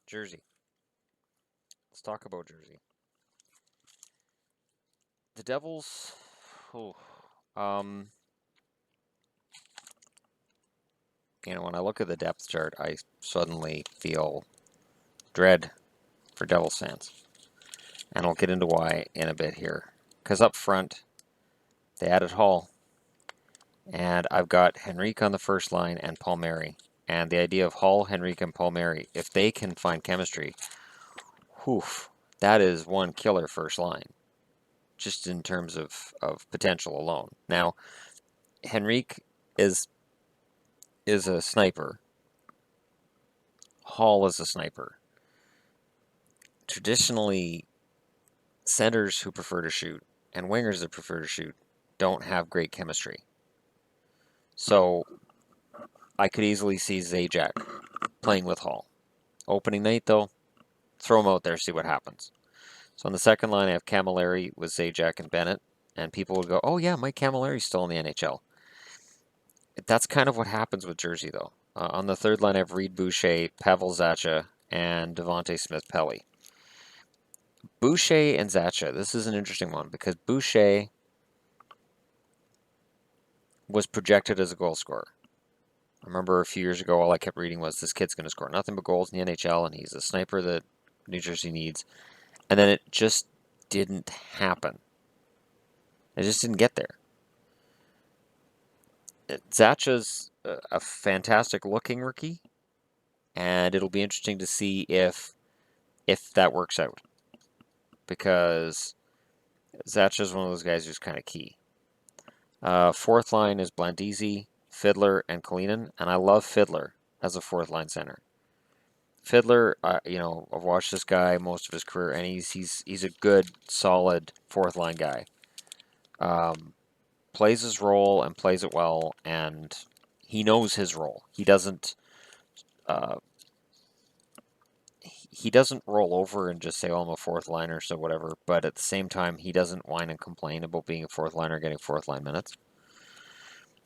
Jersey. Let's talk about Jersey. The Devils. Oh, um, when I look at the depth chart, I suddenly feel dread for Devils fans, and I'll get into why in a bit here. Because up front, they added Hall, and I've got Henrique on the first line and Palmieri. And the idea of Hall, Henrique, and Palmieri, if they can find chemistry, whew, that is one killer first line, just in terms of potential alone. Now, Henrique is a sniper. Hall is a sniper. Traditionally, centers who prefer to shoot and wingers that prefer to shoot don't have great chemistry. So I could easily see Zajac playing with Hall. Opening night, though, throw him out there, see what happens. So on the second line, I have Camilleri with Zajac and Bennett, and people would go, oh yeah, Mike Camilleri's still in the NHL. That's kind of what happens with Jersey, though. On the third line, I have Reed Boucher, Pavel Zacha, and Devontae Smith-Pelly. Boucher and Zacha, this is an interesting one because Boucher was projected as a goal scorer. I remember a few years ago, all I kept reading was this kid's going to score nothing but goals in the NHL, and he's a sniper that New Jersey needs. And then it just didn't happen. It just didn't get there. Zacha's a fantastic looking rookie, and it'll be interesting to see if that works out. Because Zacha's one of those guys who's kind of key. Fourth line is Blandisi, Fiddler, and Kalinin, and I love Fiddler as a fourth line center. Fiddler, I've watched this guy most of his career, and he's a good, solid fourth line guy. Plays his role and plays it well, and he knows his role. He doesn't roll over and just say, "Oh, I'm a fourth liner," so whatever. But at the same time, he doesn't whine and complain about being a fourth liner, getting fourth line minutes.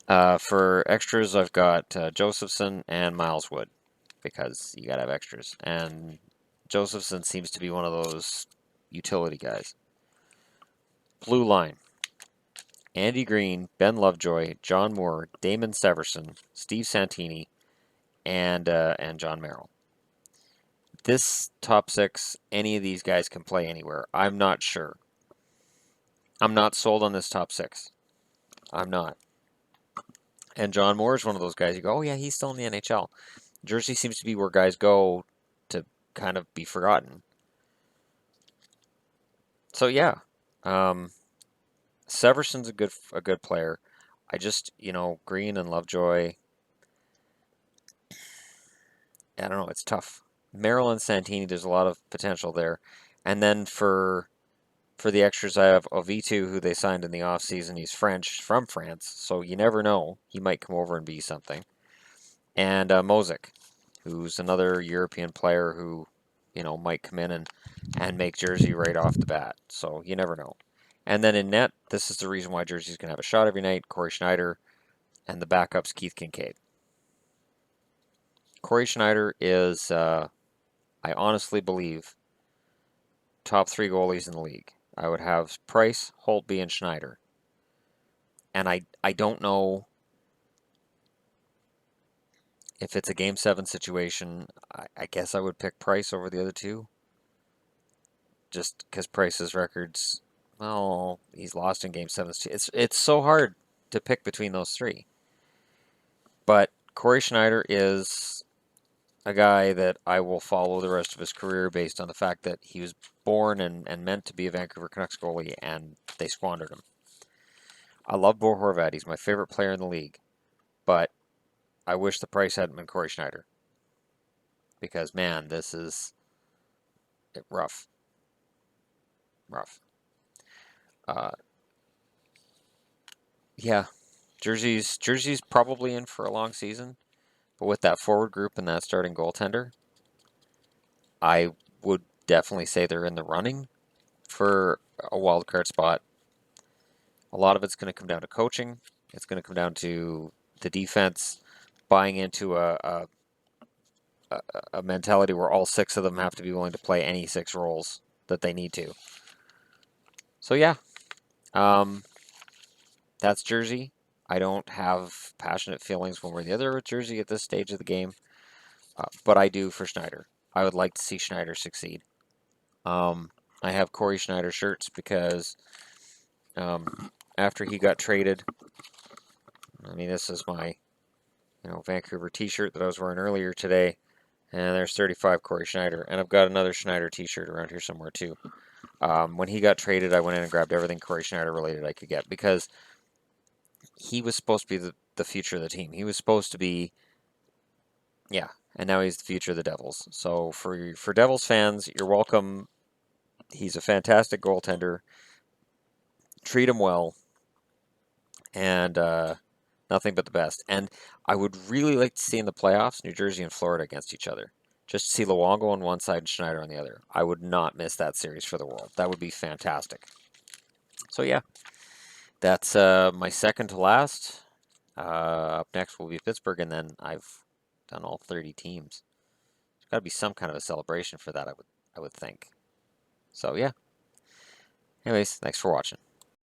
For extras, I've got Josephson and Miles Wood, because you gotta have extras. And Josephson seems to be one of those utility guys. Blue line. Andy Green, Ben Lovejoy, John Moore, Damon Severson, Steve Santini, and John Merrill. This top six, any of these guys can play anywhere. I'm not sure. I'm not sold on this top six. I'm not. And John Moore is one of those guys you go, oh yeah, he's still in the NHL. Jersey seems to be where guys go to kind of be forgotten. So yeah, Severson's a good player. I just, Green and Lovejoy, I don't know, it's tough. Merrill and Santini, there's a lot of potential there. And then for the extras, I have Ovitu, who they signed in the offseason. He's French, from France, so you never know. He might come over and be something. And Mosick, who's another European player who, might come in and make Jersey right off the bat. So you never know. And then in net, this is the reason why Jersey's going to have a shot every night. Corey Schneider, and the backup's Keith Kincaid. Corey Schneider is, I honestly believe, top three goalies in the league. I would have Price, Holtby, and Schneider. And I don't know if it's a Game 7 situation. I guess I would pick Price over the other two. Just because Price's records, well, he's lost in Game 7. It's so hard to pick between those three. But Corey Schneider is a guy that I will follow the rest of his career based on the fact that he was born and meant to be a Vancouver Canucks goalie, and they squandered him. I love Bo Horvat. He's my favorite player in the league. But I wish the price hadn't been Corey Schneider. Because, man, this is rough. Rough. Yeah, Jersey's probably in for a long season. But with that forward group and that starting goaltender, I would definitely say they're in the running for a wild card spot. A lot of it's going to come down to coaching. It's going to come down to the defense buying into a a mentality where all 6 of them have to be willing to play any 6 roles that they need to. So yeah, um, that's Jersey. I don't have passionate feelings one way or the other with Jersey at this stage of the game, but I do for Schneider. I would like to see Schneider succeed. Um, I have Corey Schneider shirts because after he got traded, I mean, this is my Vancouver T-shirt that I was wearing earlier today, and there's 35 Corey Schneider, and I've got another Schneider T-shirt around here somewhere too. When he got traded, I went in and grabbed everything Corey Schneider related I could get because he was supposed to be the future of the team. He was supposed to be, yeah, and now he's the future of the Devils. So for Devils fans, you're welcome. He's a fantastic goaltender. Treat him well, and nothing but the best. And I would really like to see in the playoffs New Jersey and Florida against each other. Just to see Luongo on one side and Schneider on the other. I would not miss that series for the world. That would be fantastic. So yeah, that's my second to last. Up next will be Pittsburgh, and then I've done all 30 teams. There's got to be some kind of a celebration for that, I would think. So yeah. Anyways, thanks for watching.